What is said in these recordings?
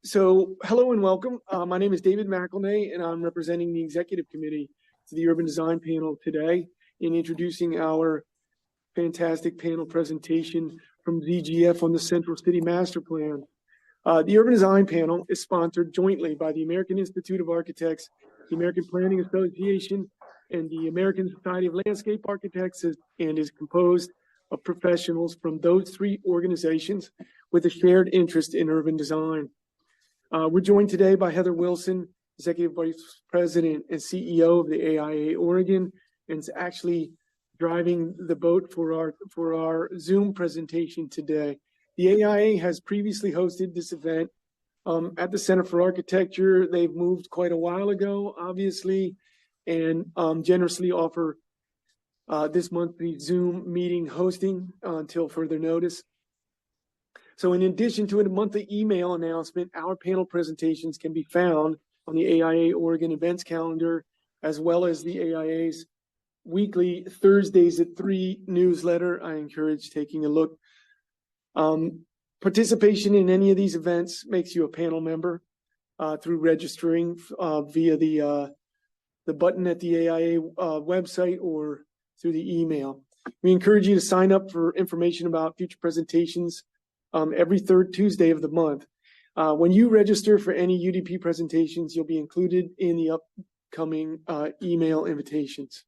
So hello and welcome. My name is David McElnay, and I'm representing the Executive Committee to the Urban Design Panel today in introducing our fantastic panel presentation from ZGF on the Central City Master Plan. The Urban Design Panel is sponsored jointly by the American Institute of Architects, the American Planning Association, and the American Society of Landscape Architects, and is composed of professionals from those three organizations with a shared interest in urban design. We're joined today by Heather Wilson, Executive Vice President and CEO of the AIA Oregon, and is actually driving the boat for our Zoom presentation today. The AIA has previously hosted this event at the Center for Architecture. They've moved quite a while ago, obviously, and generously offer this monthly Zoom meeting hosting until further notice. So in addition to a monthly email announcement, our panel presentations can be found on the AIA Oregon events calendar, as well as the AIA's weekly Thursdays at 3 newsletter. I encourage taking a look. Participation in any of these events makes you a panel member through registering via the button at the AIA website or through the email. We encourage you to sign up for information about future presentations every third Tuesday of the month. When you register for any UDP presentations, you'll be included in the upcoming email invitations.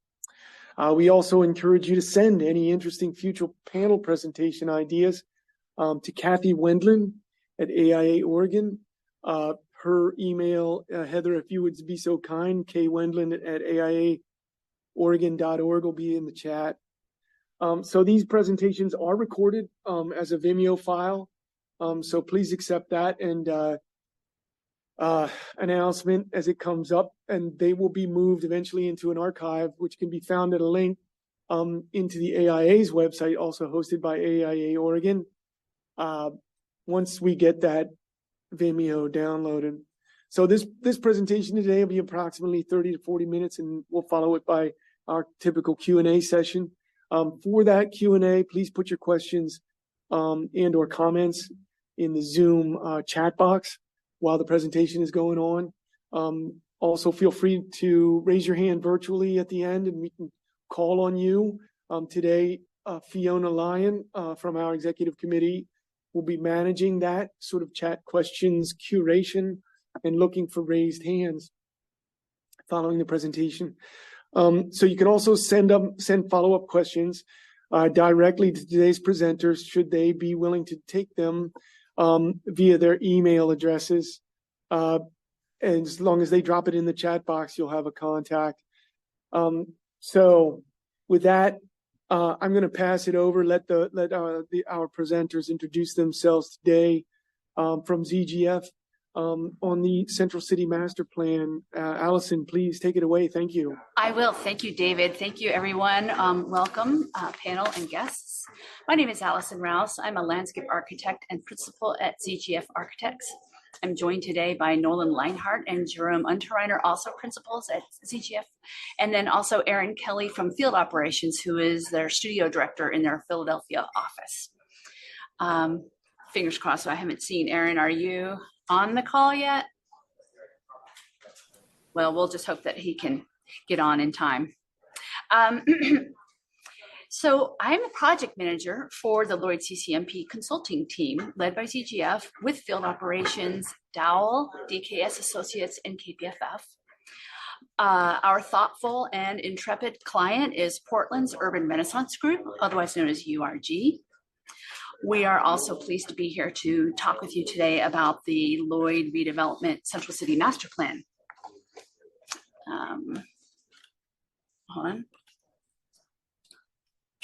We also encourage you to send any interesting future panel presentation ideas to Kathy Wendland at AIA Oregon. Her email, Heather, if you would be so kind, kwendland at aiaoregon.org will be in the chat. So these presentations are recorded as a Vimeo file. So please accept that and announcement as it comes up, and they will be moved eventually into an archive, which can be found at a link into the AIA's website, also hosted by AIA Oregon. Once we get that Vimeo downloaded. So this presentation today will be approximately 30 to 40 minutes, and we'll follow it by our typical Q&A session. For that Q&A, please put your questions and or comments in the Zoom chat box while the presentation is going on. Also, feel free to raise your hand virtually at the end, and we can call on you. Today, Fiona Lyon from our executive committee will be managing that sort of chat questions curation and looking for raised hands following the presentation. So you can also send follow-up questions directly to today's presenters, should they be willing to take them via their email addresses. And as long as they drop it in the chat box, you'll have a contact. So with that, I'm going to pass it over. Let our presenters introduce themselves today from ZGF on the Central City Master Plan. Allison, please take it away. Thank you. I will. Thank you, David. Thank you, everyone. Welcome, panel and guests. My name is Allison Rouse. I'm a landscape architect and principal at ZGF Architects. I'm joined today by Nolan Leinhardt and Jerome Unterreiner, also principals at ZGF, and then also Aaron Kelly from Field Operations, who is their studio director in their Philadelphia office. Fingers crossed. So I haven't seen Aaron. Are you on the call yet? Well, we'll just hope that he can get on in time. So I'm a project manager for the Lloyd CCMP consulting team led by ZGF with Field Operations, Dowell, DKS Associates, and KPFF. Our thoughtful and intrepid client is Portland's Urban Renaissance Group, otherwise known as URG. We are also pleased to be here to talk with you today about the Lloyd Redevelopment Central City Master Plan. Hold on.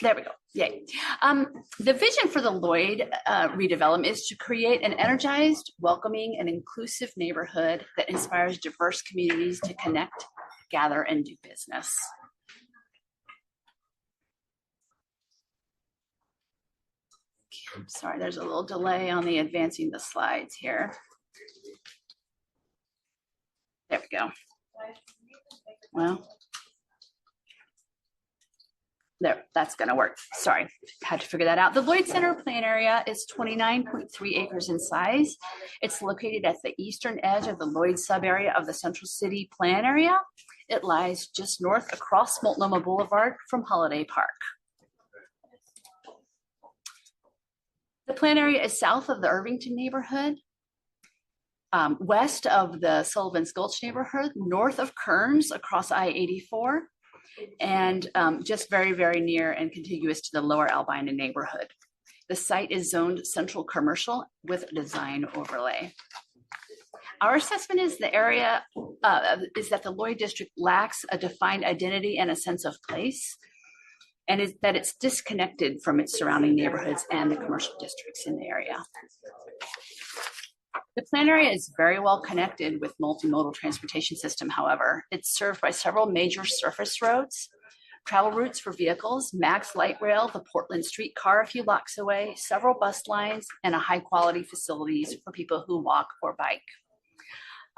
There we go. Yay. The vision for the Lloyd redevelopment is to create an energized, welcoming, and inclusive neighborhood that inspires diverse communities to connect, gather, and do business. I'm sorry, there's a little delay on the advancing the slides here. There we go. Well, there, that's gonna work. Sorry, had to figure that out. The Lloyd Center plan area is 29.3 acres in size. It's located at the eastern edge of the Lloyd sub-area of the Central City plan area. It lies just north across Multnomah Boulevard from Holiday Park. The plan area is south of the Irvington neighborhood, west of the Sullivan's Gulch neighborhood, north of Kearns across I-84, and just very, very near and contiguous to the lower Albina neighborhood. The site is zoned central commercial with design overlay. Our assessment is the area is that the Lloyd District lacks a defined identity and a sense of place, and is that it's disconnected from its surrounding neighborhoods and the commercial districts in the area. The plan area is very well connected with multimodal transportation system, however. It's served by several major surface roads, travel routes for vehicles, Max Light Rail, the Portland streetcar a few blocks away, several bus lines, and a high quality facilities for people who walk or bike.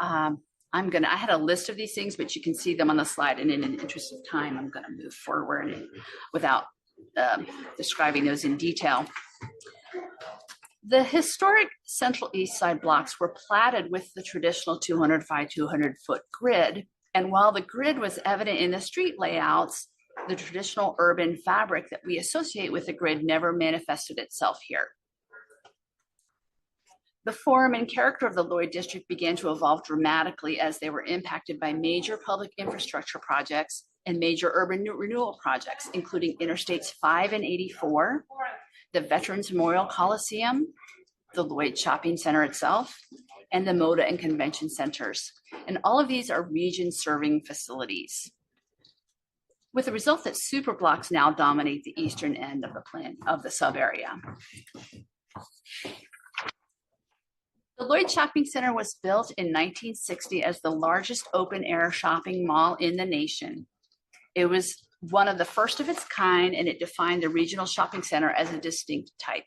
I had a list of these things, but you can see them on the slide, and in an interest of time, I'm gonna move forward without describing those in detail. The historic Central East Side blocks were platted with the traditional 200 by 200 foot grid. And while the grid was evident in the street layouts, the traditional urban fabric that we associate with the grid never manifested itself here. The form and character of the Lloyd District began to evolve dramatically as they were impacted by major public infrastructure projects and major urban renewal projects, including Interstates 5 and 84, the Veterans Memorial Coliseum, the Lloyd Shopping Center itself, and the Moda and Convention Centers. And all of these are region-serving facilities, with the result that super blocks now dominate the eastern end of the plan of the sub-area. The Lloyd Shopping Center was built in 1960 as the largest open-air shopping mall in the nation. It was one of the first of its kind, and it defined the regional shopping center as a distinct type.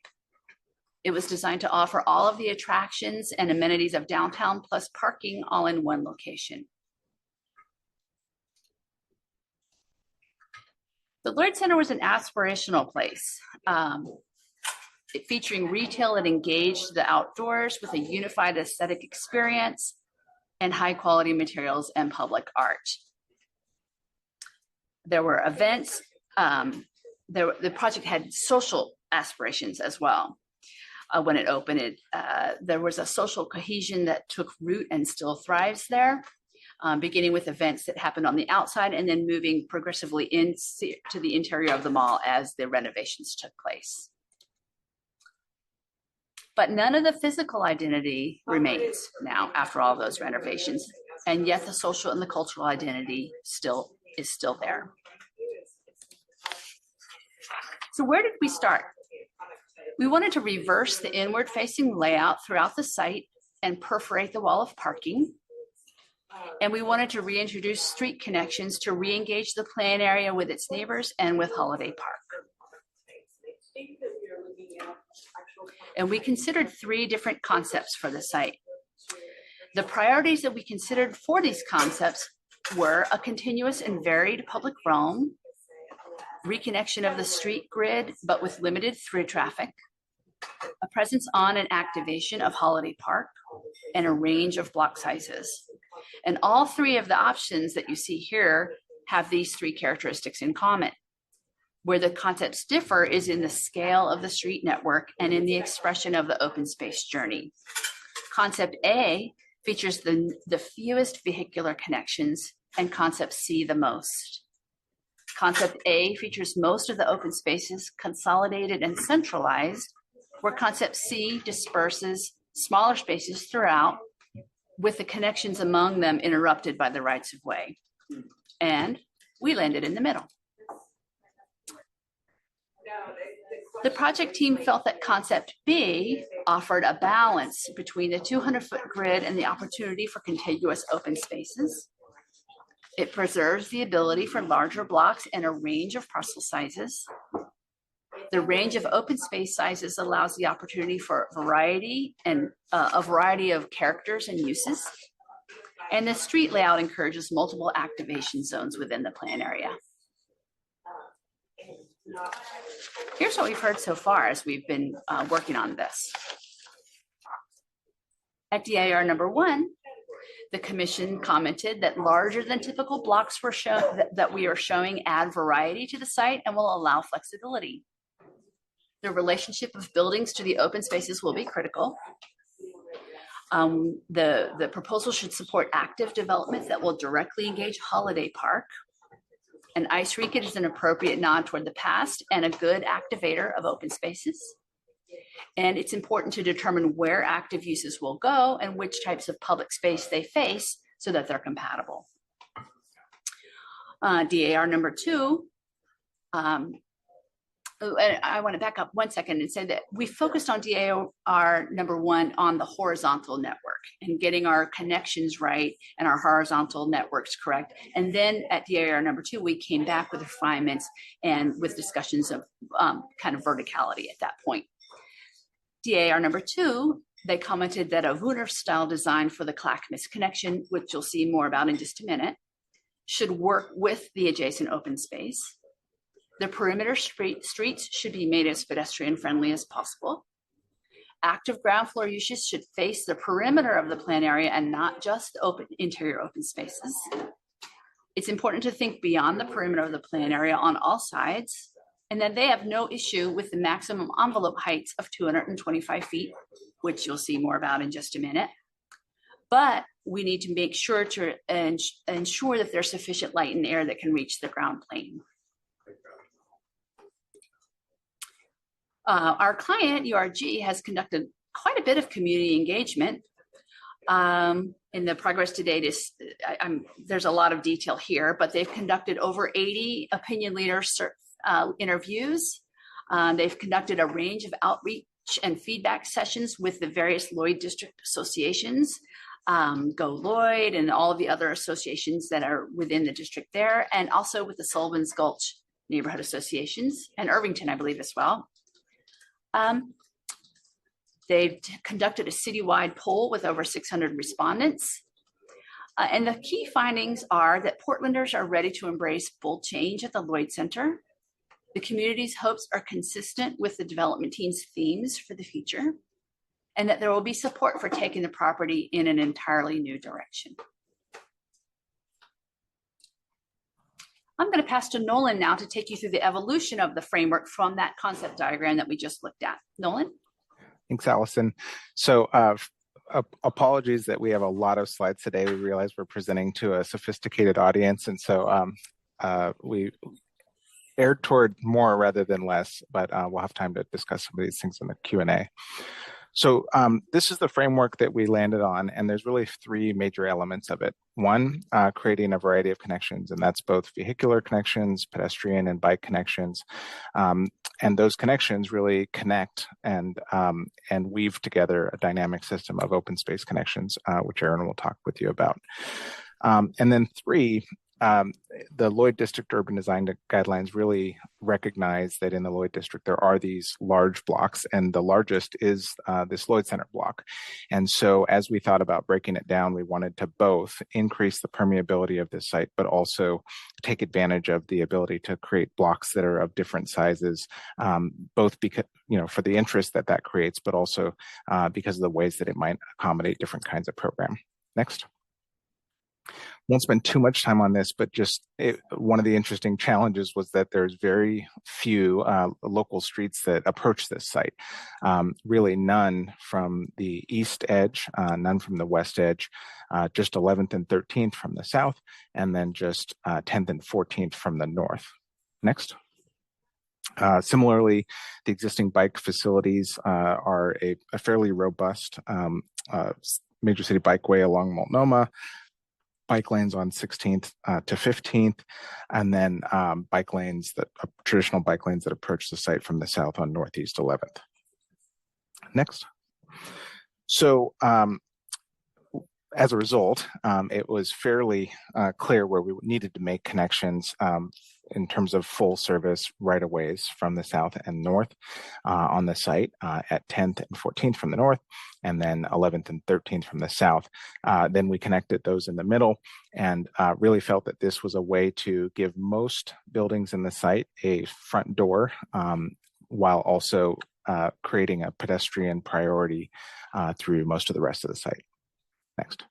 It was designed to offer all of the attractions and amenities of downtown plus parking all in one location. The Lloyd Center was an aspirational place, featuring retail that engaged the outdoors with a unified aesthetic experience and high quality materials and public art. There were events. The project had social aspirations as well. When it opened, there was a social cohesion that took root and still thrives there, beginning with events that happened on the outside and then moving progressively into the interior of the mall as the renovations took place. But none of the physical identity remains now after all those renovations, and yet the social and the cultural identity is still there. So where did we start? We wanted to reverse the inward facing layout throughout the site and perforate the wall of parking. And we wanted to reintroduce street connections to re-engage the plan area with its neighbors and with Holiday Park. And we considered 3 different concepts for the site. The priorities that we considered for these concepts were a continuous and varied public realm, reconnection of the street grid, but with limited through traffic, a presence on and activation of Holiday Park, and a range of block sizes. And all 3 of the options that you see here have these 3 characteristics in common. Where the concepts differ is in the scale of the street network and in the expression of the open space journey. Concept A features the fewest vehicular connections, and concept C the most. Concept A features most of the open spaces consolidated and centralized, where concept C disperses smaller spaces throughout, with the connections among them interrupted by the rights of way. And we landed in the middle. The project team felt that concept B offered a balance between the 200-foot grid and the opportunity for contiguous open spaces. It preserves the ability for larger blocks and a range of parcel sizes. The range of open space sizes allows the opportunity for variety and a variety of characters and uses. And the street layout encourages multiple activation zones within the plan area. Here's what we've heard so far as we've been working on this. At DAR number 1, the commission commented that larger than typical blocks were shown that we are showing add variety to the site and will allow flexibility. The relationship of buildings to the open spaces will be critical. The proposal should support active development that will directly engage Holiday Park. An ice rink is an appropriate nod toward the past and a good activator of open spaces. And it's important to determine where active uses will go and which types of public space they face so that they're compatible. DAR number 2, I want to back up 1 second and say that we focused on DAR number 1 on the horizontal network and getting our connections right and our horizontal networks correct. And then at DAR number 2, we came back with refinements and with discussions of kind of verticality at that point. DAR number 2, they commented that a Wiener style design for the Clackamas connection, which you'll see more about in just a minute, should work with the adjacent open space. The perimeter streets should be made as pedestrian friendly as possible. Active ground floor uses should face the perimeter of the plan area and not just the interior open spaces. It's important to think beyond the perimeter of the plan area on all sides, and that they have no issue with the maximum envelope heights of 225 feet, which you'll see more about in just a minute. But we need to make sure to ensure that there's sufficient light and air that can reach the ground plane. Our client, URG, has conducted quite a bit of community engagement. In the progress to date is, there's a lot of detail here, but they've conducted over 80 opinion leader interviews. They've conducted a range of outreach and feedback sessions with the various Lloyd District associations, Go Lloyd, and all of the other associations that are within the district there, and also with the Sullivan's Gulch neighborhood associations, and Irvington, I believe, as well. They've conducted a citywide poll with over 600 respondents. And the key findings are that Portlanders are ready to embrace bold change at the Lloyd Center. The community's hopes are consistent with the development team's themes for the future, and that there will be support for taking the property in an entirely new direction. I'm going to pass to Nolan now to take you through the evolution of the framework from that concept diagram that we just looked at. Nolan? Thanks, Allison. So apologies that we have a lot of slides today. We realize we're presenting to a sophisticated audience, and so we aired toward more rather than less, but we'll have time to discuss some of these things in the Q&A. So this is the framework that we landed on, and there's really 3 major elements of it. One, creating a variety of connections, and that's both vehicular connections, pedestrian and bike connections. And those connections really connect and weave together a dynamic system of open space connections, which Aaron will talk with you about. And then 3, the Lloyd District Urban Design Guidelines really recognize that in the Lloyd District there are these large blocks, and the largest is this Lloyd Center block. And so as we thought about breaking it down, we wanted to both increase the permeability of this site, but also take advantage of the ability to create blocks that are of different sizes, both because, for the interest that that creates, but also because of the ways that it might accommodate different kinds of program. Next. Won't spend too much time on this, but just one of the interesting challenges was that there's very few local streets that approach this site. Really none from the east edge, none from the west edge, just 11th and 13th from the south, and then just 10th and 14th from the north. Next. Similarly, the existing bike facilities are a fairly robust major city bikeway along Multnomah, bike lanes on 16th to 15th, and then traditional bike lanes that approach the site from the south on Northeast 11th. Next. So as a result, it was fairly clear where we needed to make connections in terms of full service right-of-ways from the south and north on the site at 10th and 14th from the north, and then 11th and 13th from the south. Then we connected those in the middle and really felt that this was a way to give most buildings in the site a front door while also creating a pedestrian priority through most of the rest of the site. Next.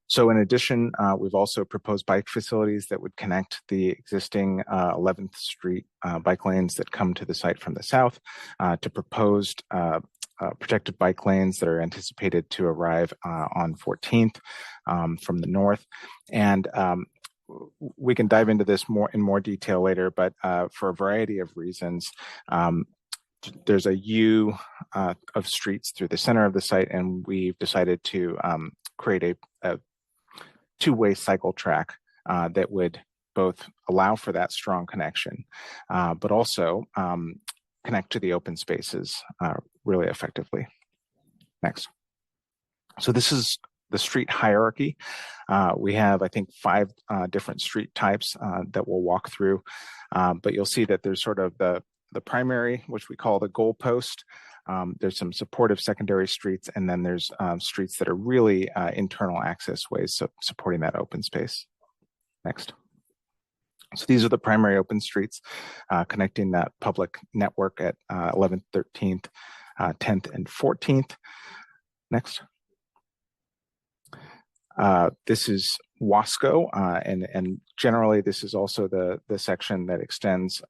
So in addition, we've also proposed bike facilities that would connect the existing 11th Street bike lanes that come to the site from the south to proposed protected bike lanes that are anticipated to arrive on 14th from the north. And we can dive into this in more detail later, but for a variety of reasons, there's a U of streets through the center of the site, and we've decided to create a two-way cycle track that would both allow for that strong connection, but also connect to the open spaces really effectively. Next. So this is the street hierarchy. We have, I think, 5 different street types that we'll walk through, but you'll see that there's sort of the primary, which we call the goalpost. There's some supportive secondary streets, and then there's streets that are really internal access ways, so supporting that open space. Next. So these are the primary open streets connecting that public network at 11th, 13th, 10th, and 14th. Next. This is Wasco, and generally this is also the section that extends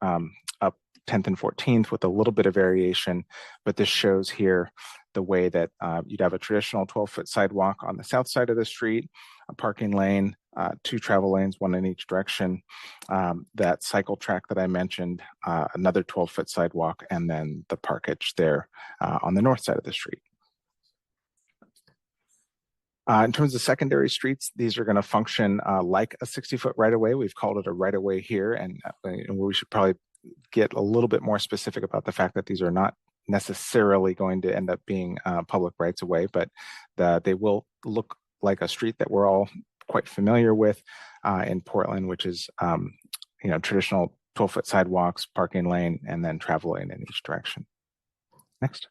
up 10th and 14th with a little bit of variation, but this shows here the way that you'd have a traditional 12-foot sidewalk on the south side of the street, a parking lane, 2 travel lanes, 1 in each direction, that cycle track that I mentioned, another 12-foot sidewalk, and then the parkage there on the north side of the street. In terms of secondary streets, these are going to function like a 60-foot right-of-way. We've called it a right-of-way here, and we should probably get a little bit more specific about the fact that these are not necessarily going to end up being public rights-of-way, but they will look like a street that we're all quite familiar with in Portland, which is traditional 12-foot sidewalks, parking lane, and then travel lane in each direction. Next.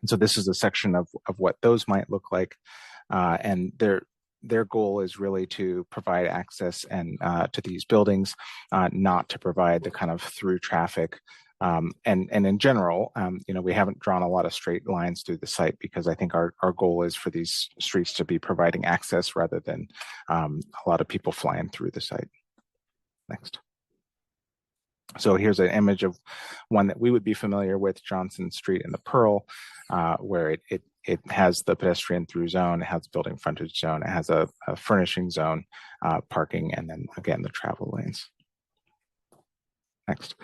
And so this is a section of what those might look like, and their goal is really to provide access and to these buildings, not to provide the kind of through traffic. And in general, we haven't drawn a lot of straight lines through the site because I think our goal is for these streets to be providing access rather than a lot of people flying through the site. Next. So here's an image of one that we would be familiar with, Johnson Street in the Pearl, where it has the pedestrian through zone, it has building frontage zone, it has a furnishing zone, parking, and then again, the travel lanes. Next.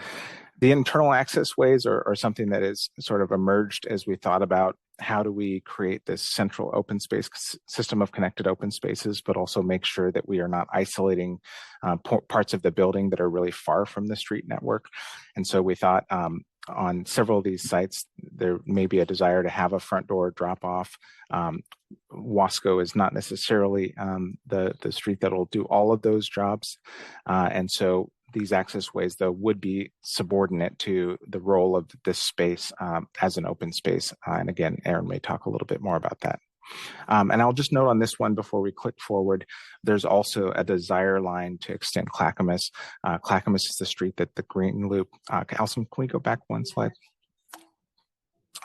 The internal access ways are something that is sort of emerged as we thought about how do we create this central open space system of connected open spaces, but also make sure that we are not isolating parts of the building that are really far from the street network. And so we thought on several of these sites, there may be a desire to have a front door drop off. Wasco is not necessarily the street that will do all of those jobs. And so these access ways, though, would be subordinate to the role of this space as an open space. And again, Aaron may talk a little bit more about that. And I'll just note on this one before we click forward, there's also a desire line to extend Clackamas. Clackamas is the street that the Green Loop, Alison, can we go back one slide?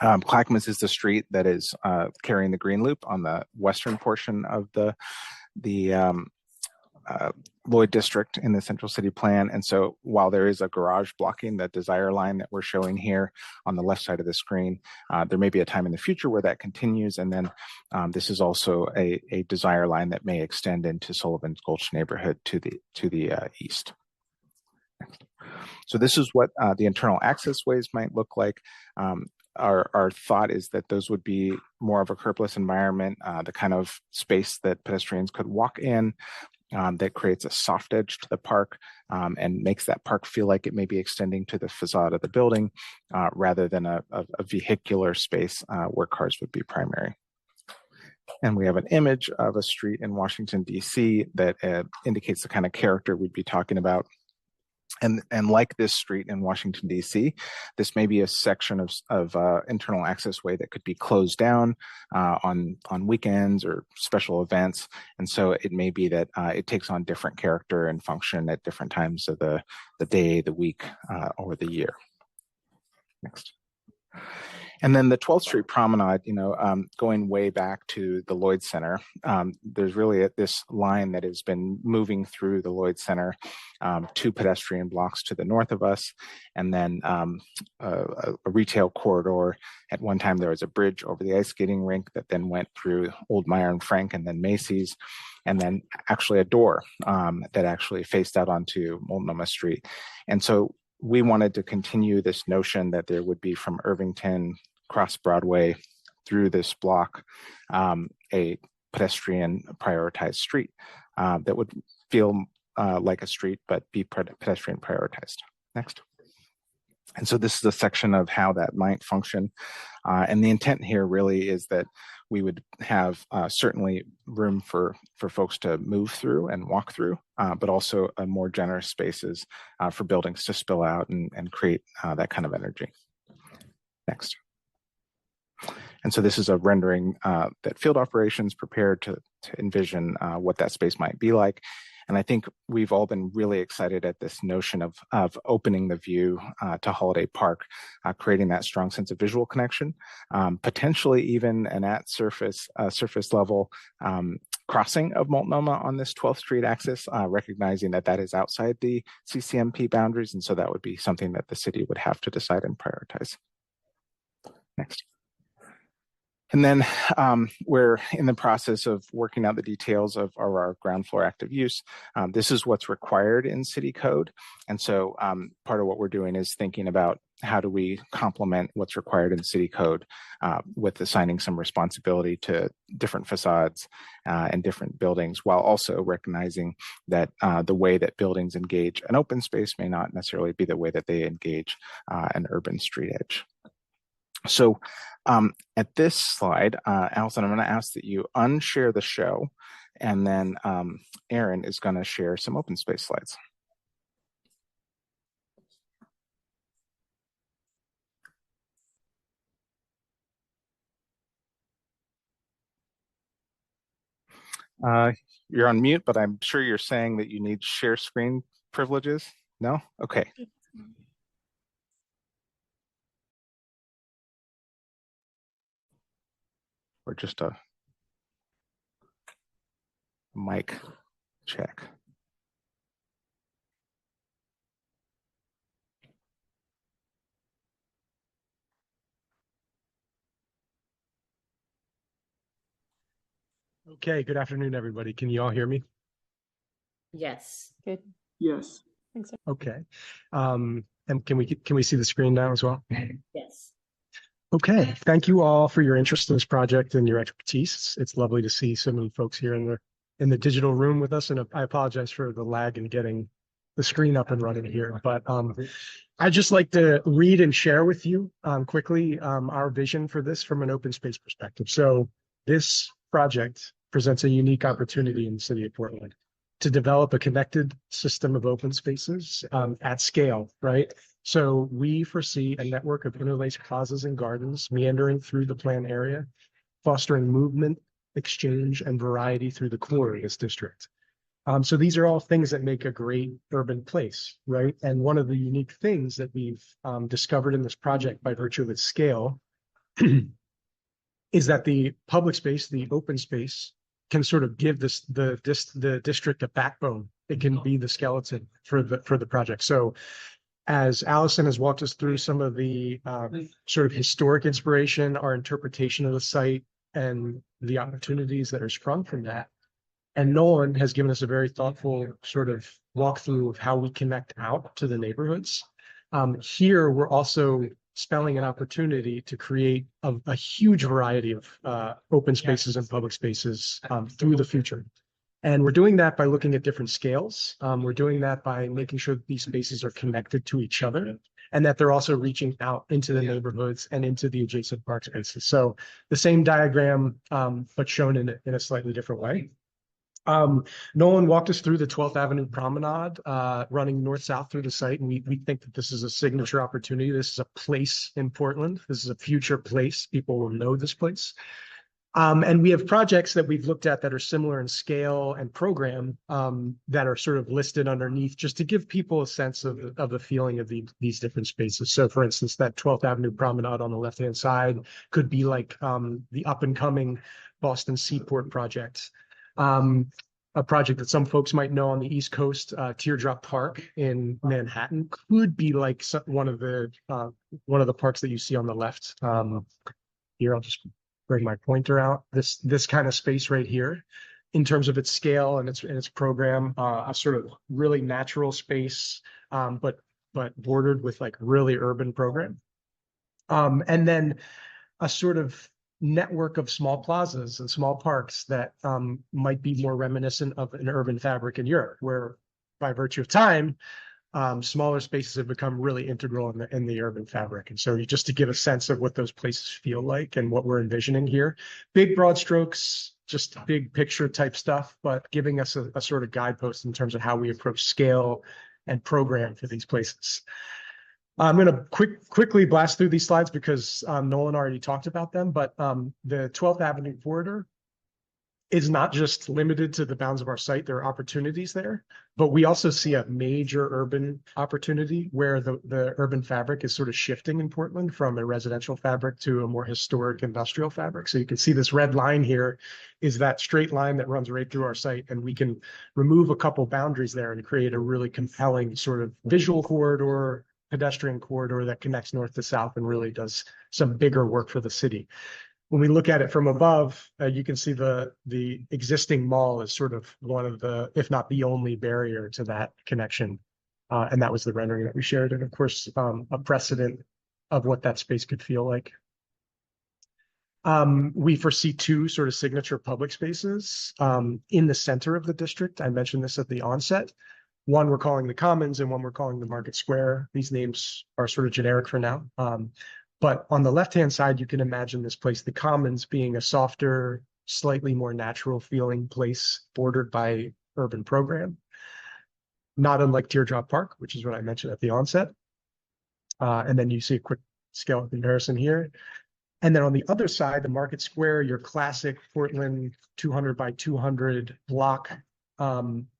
Clackamas is the street that is carrying the Green Loop on the western portion of the Lloyd District in the Central City Plan. And so while there is a garage blocking the desire line that we're showing here on the left side of the screen, there may be a time in the future where that continues. And then this is also a desire line that may extend into Sullivan's Gulch neighborhood to the east. So this is what the internal access ways might look like. Our thought is that those would be more of a curbless environment, the kind of space that pedestrians could walk in, that creates a soft edge to the park and makes that park feel like it may be extending to the facade of the building rather than a vehicular space where cars would be primary. And we have an image of a street in Washington, D.C. that indicates the kind of character we'd be talking about. And like this street in Washington, D.C., this may be a section of internal access way that could be closed down on weekends or special events. And so it may be that it takes on different character and function at different times of the day, the week, or the year. Next. And then the 12th Street Promenade, going way back to the Lloyd Center, there's really this line that has been moving through the Lloyd Center, 2 pedestrian blocks to the north of us, and then a retail corridor. At one time, there was a bridge over the ice skating rink that then went through Old Meyer and Frank and then Macy's, and then actually a door that actually faced out onto Multnomah Street. And so we wanted to continue this notion that there would be from Irvington, cross Broadway, through this block, a pedestrian prioritized street that would feel like a street, but be pedestrian prioritized. Next. And so this is a section of how that might function. And the intent here really is that we would have certainly room for folks to move through and walk through, but also a more generous spaces for buildings to spill out and create that kind of energy. Next. And so this is a rendering that field operations prepared to envision what that space might be like. And I think we've all been really excited at this notion of opening the view to Holiday Park, creating that strong sense of visual connection, potentially even an at surface level crossing of Multnomah on this 12th Street axis, recognizing that that is outside the CCMP boundaries. And so that would be something that the city would have to decide and prioritize. Next. And then we're in the process of working out the details of our ground floor active use. This is what's required in city code. And so part of what we're doing is thinking about how do we complement what's required in city code with assigning some responsibility to different facades and different buildings, while also recognizing that the way that buildings engage an open space may not necessarily be the way that they engage an urban street edge. So at this slide, Allison, I'm going to ask that you unshare the show, and then Aaron is going to share some open space slides. You're on mute, but I'm sure you're saying that you need share screen privileges. No? Okay. Or just a mic check. Okay, good afternoon, everybody. Can you all hear me? Yes. Good. Yes. Thanks. Okay. And can we see the screen now as well? Yes. Okay. Thank you all for your interest in this project and your expertise. It's lovely to see so many folks here in the digital room with us. And I apologize for the lag in getting the screen up and running here. But I'd just like to read and share with you quickly our vision for this from an open space perspective. So this project presents a unique opportunity in the city of Portland to develop a connected system of open spaces at scale, right? So we foresee a network of interlaced plazas and gardens meandering through the planned area, fostering movement, exchange, and variety through the core of this district. So these are all things that make a great urban place, right? And one of the unique things that we've discovered in this project by virtue of its scale is that the public space, the open space, can sort of give the district a backbone. It can be the skeleton for the project. So as Allison has walked us through some of the sort of historic inspiration, our interpretation of the site, and the opportunities that are sprung from that, and Nolan has given us a very thoughtful sort of walkthrough of how we connect out to the neighborhoods. Here, we're also spelling an opportunity to create a huge variety of open spaces and public spaces through the future. And we're doing that by looking at different scales. We're doing that by making sure that these spaces are connected to each other. and that they're also reaching out into the neighborhoods and into the adjacent park spaces. So the same diagram, but shown in a slightly different way. Nolan walked us through the 12th Avenue Promenade, running north-south through the site, and we think that this is a signature opportunity. This is a place in Portland. This is a future place. People will know this place. And we have projects that we've looked at that are similar in scale and program, that are sort of listed underneath, just to give people a sense of the feeling of these different spaces. So for instance, that 12th Avenue Promenade on the left-hand side could be like the up-and-coming Boston Seaport project. A project that some folks might know on the East Coast, Teardrop Park in Manhattan, could be like one of the parks that you see on the left. Here, I'll just bring my pointer out. This kind of space right here, in terms of its scale and its program, a sort of really natural space, but bordered with like really urban program, and then a sort of network of small plazas and small parks that might be more reminiscent of an urban fabric in Europe, where by virtue of time, smaller spaces have become really integral in the urban fabric. And so just to give a sense of what those places feel like and what we're envisioning here, big broad strokes, just big picture type stuff, but giving us a sort of guidepost in terms of how we approach scale and program for these places. I'm going to quickly blast through these slides because Nolan already talked about them, but the 12th Avenue corridor is not just limited to the bounds of our site. There are opportunities there, but we also see a major urban opportunity where the urban fabric is sort of shifting in Portland from a residential fabric to a more historic industrial fabric. So you can see this red line here is that straight line that runs right through our site, and we can remove a couple boundaries there and create a really compelling sort of visual corridor, pedestrian corridor that connects north to south and really does some bigger work for the city. When we look at it from above, you can see the existing mall is sort of one of the, if not the only barrier to that connection. And that was the rendering that we shared. And of course, a precedent of what that space could feel like. We foresee two sort of signature public spaces in the center of the district. I mentioned this at the onset. One we're calling the Commons and one we're calling the Market Square. These names are sort of generic for now. But on the left-hand side, you can imagine this place, the Commons, being a softer, slightly more natural feeling place bordered by urban program. Not unlike Teardrop Park, which is what I mentioned at the onset. And then you see a quick scale comparison here. And then on the other side, the Market Square, your classic Portland 200 by 200 block,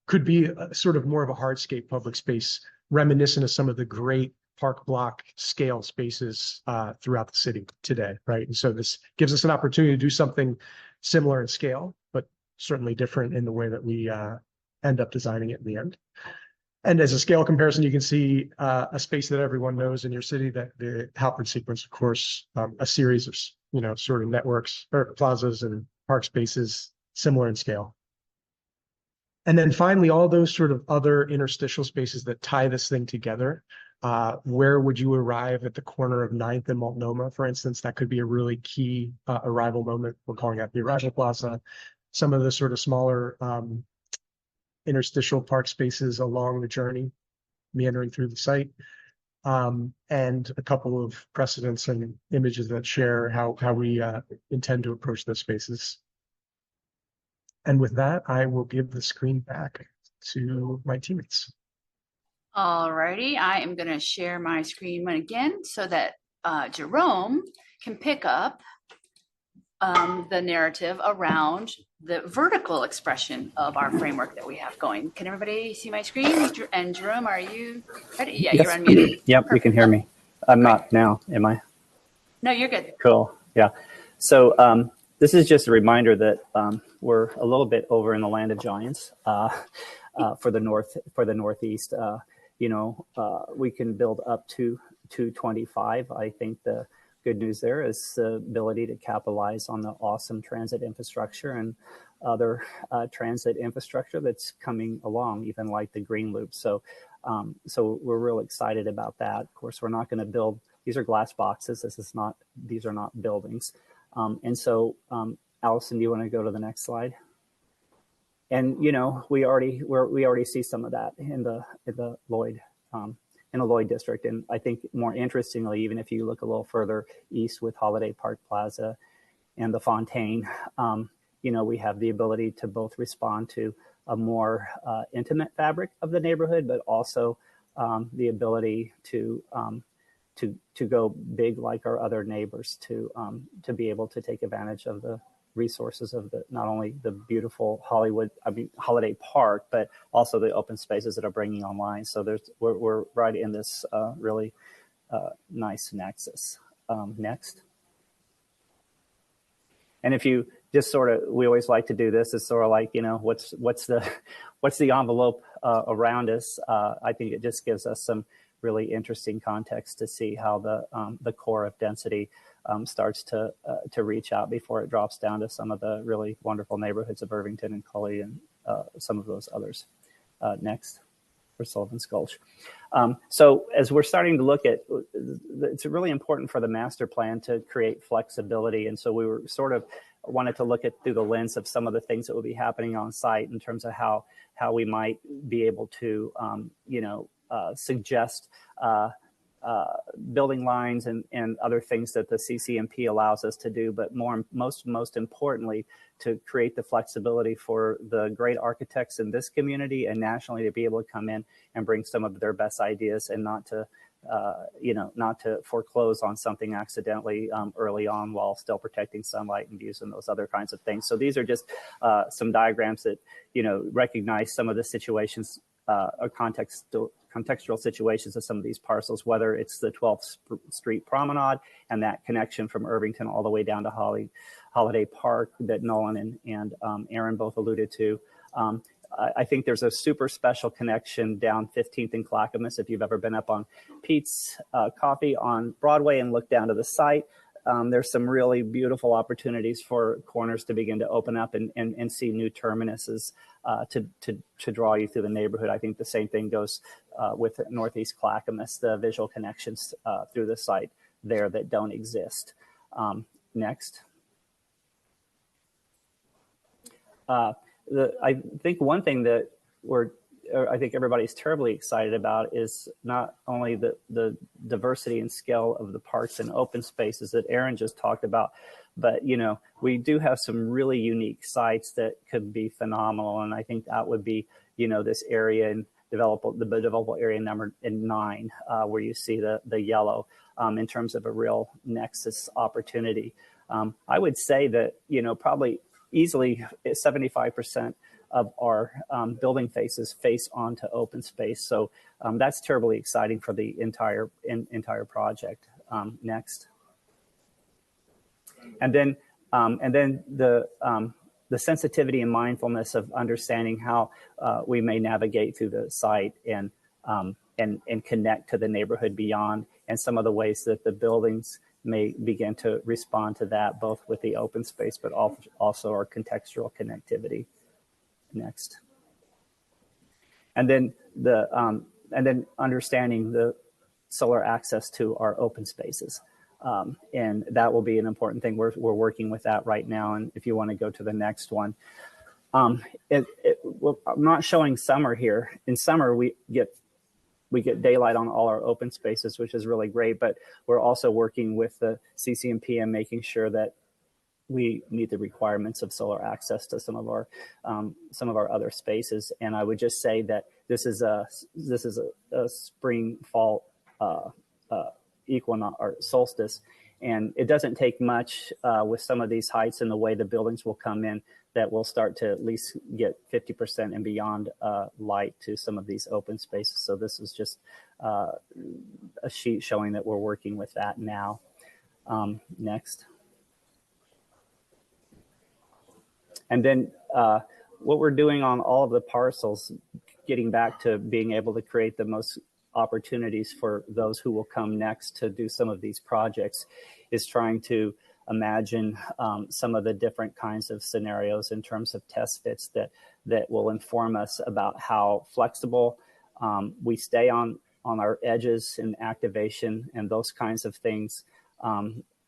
could be a sort of more of a hardscape public space, reminiscent of some of the great park block scale spaces throughout the city today, right? And so this gives us an opportunity to do something similar in scale, but certainly different in the way that we end up designing it in the end. And as a scale comparison, you can see a space that everyone knows in your city, that the Halpern sequence, of course, a series of, sort of networks or plazas and park spaces similar in scale. And then finally, all those sort of other interstitial spaces that tie this thing together. Where would you arrive at the corner of 9th and Multnomah, for instance? That could be a really key arrival moment. We're calling that the arrival plaza. Some of the sort of smaller interstitial park spaces along the journey, meandering through the site, and a couple of precedents and images that share how we intend to approach those spaces. And with that, I will give the screen back to my teammates. All righty, I am going to share my screen again so that Jerome can pick up the narrative around the vertical expression of our framework that we have going. Can everybody see my screen? And Jerome, are you ready? Yeah, yes. You're unmuted. Yep, you can hear me. I'm not now, am I? No, you're good. Cool, yeah. So this is just a reminder that we're a little bit over in the land of giants for the Northeast. We can build up to 225. I think the good news there is the ability to capitalize on the awesome transit infrastructure and other transit infrastructure that's coming along, even like the Green Loop. So we're real excited about that. Of course, we're not going to build, these are glass boxes. These are not buildings. Allison, do you want to go to the next slide? And we already see some of that in the Lloyd in the Lloyd District. And I think more interestingly, even if you look a little further east with Holiday Park Plaza and the Fontaine, we have the ability to both respond to a more intimate fabric of the neighborhood, but also the ability to go big like our other neighbors, to be able to take advantage of the resources of not only the beautiful Holiday Park, but also the open spaces that are bringing online. So we're right in this really nice nexus. Next. And if you just we always like to do this, is sort of like, what's the envelope around us? I think it just gives us some really interesting context to see how the core of density starts to reach out before it drops down to some of the really wonderful neighborhoods of Irvington and Cully and some of those others. Next, for Sullivan's Gulch. So as we're starting to look at, it's really important for the master plan to create flexibility. And so we were wanted to look at through the lens of some of the things that will be happening on site in terms of how we might be able to, suggest building lines and other things that the CCMP allows us to do, but most importantly, to create the flexibility for the great architects in this community and nationally to be able to come in and bring some of their best ideas, and not to foreclose on something accidentally early on while still protecting sunlight and views and those other kinds of things. So these are just some diagrams that, recognize some of the situations or contextual situations of some of these parcels, whether it's the 12th Street Promenade and that connection from Irvington all the way down to Holiday Park that Nolan and Aaron both alluded to. I think there's a super special connection down 15th and Clackamas. If you've ever been up on Pete's Coffee on Broadway and looked down to the site, there's some really beautiful opportunities for corners to begin to open up and see new terminuses to draw you through the neighborhood. I think the same thing goes with Northeast Clackamas, the visual connections through the site there that don't exist. Next. I think one thing that I think everybody's terribly excited about is not only the diversity and scale of the parks and open spaces that Aaron just talked about, but we do have some really unique sites that could be phenomenal, and I think that would be this area in the developable area number 9, where you see the yellow in terms of a real nexus opportunity. I would say that probably easily 75% of our building faces face onto open space. So that's terribly exciting for the entire project. Next. And then the sensitivity and mindfulness of understanding how we may navigate through the site and connect to the neighborhood beyond, and some of the ways that the buildings may begin to respond to that, both with the open space, but also our contextual connectivity. Next. And then understanding the solar access to our open spaces. And that will be an important thing. We're working with that right now. And if you want to go to the next one, I'm not showing summer here. In summer, we get daylight on all our open spaces, which is really great, but we're also working with the CCMP and making sure that we meet the requirements of solar access to some of our other spaces. And I would just say that this is a spring fall equinox or solstice, and it doesn't take much with some of these heights and the way the buildings will come in that we'll start to at least get 50% and beyond light to some of these open spaces. So this is just a sheet showing that we're working with that now. Next. And then what we're doing on all of the parcels, getting back to being able to create the most opportunities for those who will come next to do some of these projects, is trying to imagine some of the different kinds of scenarios in terms of test fits that will inform us about how flexible we stay on our edges in activation and those kinds of things,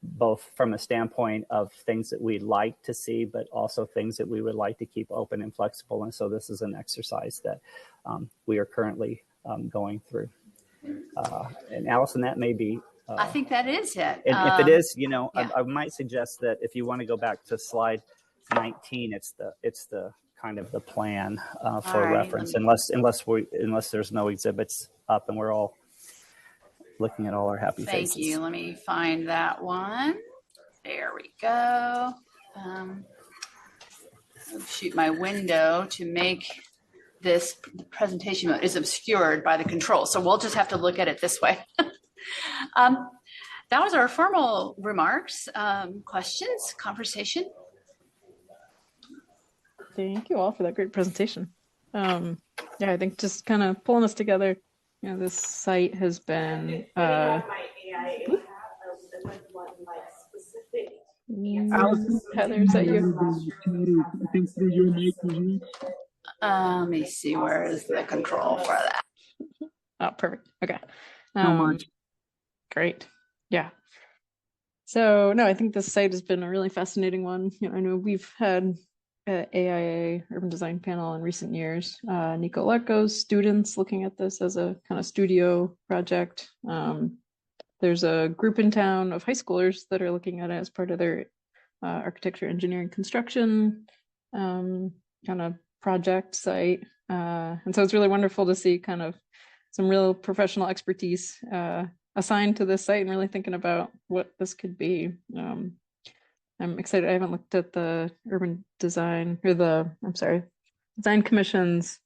both from a standpoint of things that we'd like to see, but also things that we would like to keep open and flexible. And so this is an exercise that we are currently going through. And Allison, that may be. I think that is it. And if it is, you know, yeah. I might suggest that if you want to go back to slide 19, it's the kind of the plan for right, reference, unless there's no exhibits up and we're all looking at all our happy faces. Thank you. Let me find that one. There we go. Shoot, my window to make this presentation mode is obscured by the control, so we'll just have to look at it this way. That was our formal remarks. Questions, conversation? Thank you all for that great presentation. Yeah, I think just kind of pulling us together, you know, this site has been Heather, is that you? Let me see, where is the control for that? Oh, perfect. Okay. How much? Great. Yeah. So no, I think this site has been a really fascinating one. You know, I know we've had AIA Urban Design Panel in recent years. Nico Lecco's students looking at this as a kind of studio project. There's a group in town of high schoolers that are looking at it as part of their architecture, engineering, construction kind of project site. And so it's really wonderful to see kind of some real professional expertise assigned to this site and really thinking about what this could be. I'm excited. I haven't looked at the urban design or Design Commission's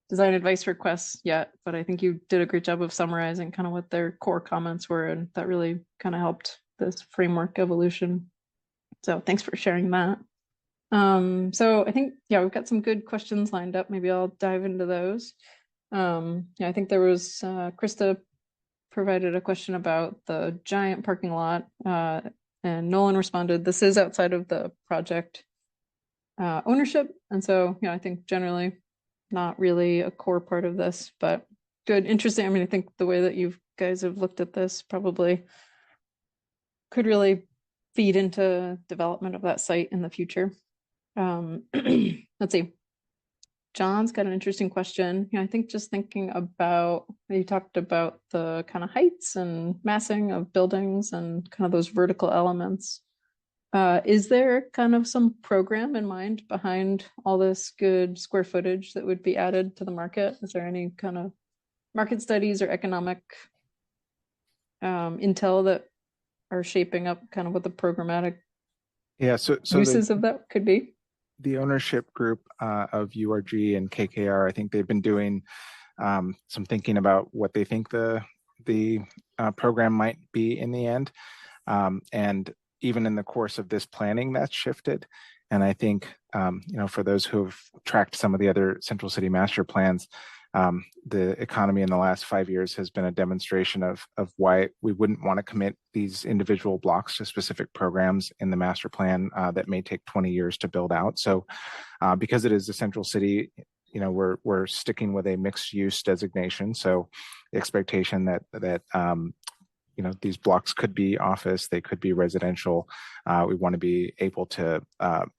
design advice requests yet, but I think you did a great job of summarizing kind of what their core comments were, and that really kind of helped this framework evolution. So thanks for sharing that. So I think, yeah, we've got some good questions lined up. Maybe I'll dive into those. Yeah, I think there was, Krista provided a question about the giant parking lot, and Nolan responded, this is outside of the project ownership. And so, you know, I think generally not really a core part of this, but good, interesting. I mean, I think the way that you guys have looked at this probably could really feed into development of that site in the future. Let's see. John's got an interesting question. You know, I think just thinking about, you talked about the kind of heights and massing of buildings and kind of those vertical elements. Is there kind of some program in mind behind all this good square footage that would be added to the market? Is there any kind of market studies or economic intel that are shaping up kind of what the programmatic so uses of that could be? The ownership group of URG and KKR, I think they've been doing some thinking about what they think the program might be in the end. And even in the course of this planning, that's shifted. And I think, you know, for those who have tracked some of the other Central City master plans, the economy in the last 5 years has been a demonstration of why we wouldn't want to commit these individual blocks to specific programs in the master plan that may take 20 years to build out. So because it is a Central City, you know, we're sticking with a mixed use designation. So the expectation that you know, these blocks could be office, they could be residential. We want to be able to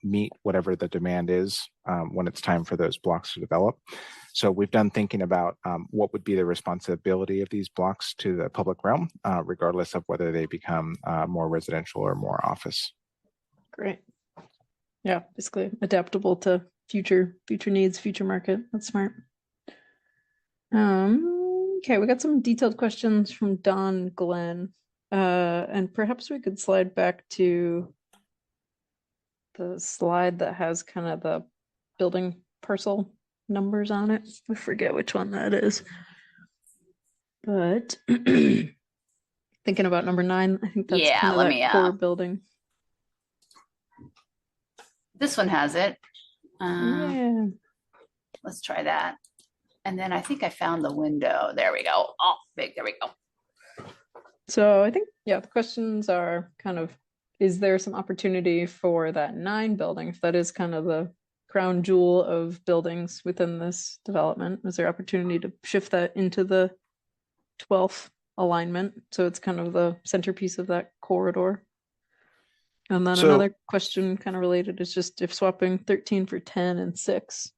meet whatever the demand is when it's time for those blocks to develop. So we've done thinking about what would be the responsibility of these blocks to the public realm, regardless of whether they become more residential or more office. Great. Yeah, basically adaptable to future needs, future market. That's smart. Okay, we got some detailed questions from Don Glenn, and perhaps we could slide back to the slide that has kind of the building parcel numbers on it. I forget which one that is, but thinking about number 9, I think that's kind of that core building. This one has it. Yeah. Let's try that. And then I think I found the window. There we go. Oh, big. There we go. So I think, yeah, the questions are kind of, is there some opportunity for that 9 building, if that is kind of the crown jewel of buildings within this development? Is there opportunity to shift that into the 12th alignment? So it's kind of the centerpiece of that corridor. And then another question kind of related is just if swapping 13 for 10 and 6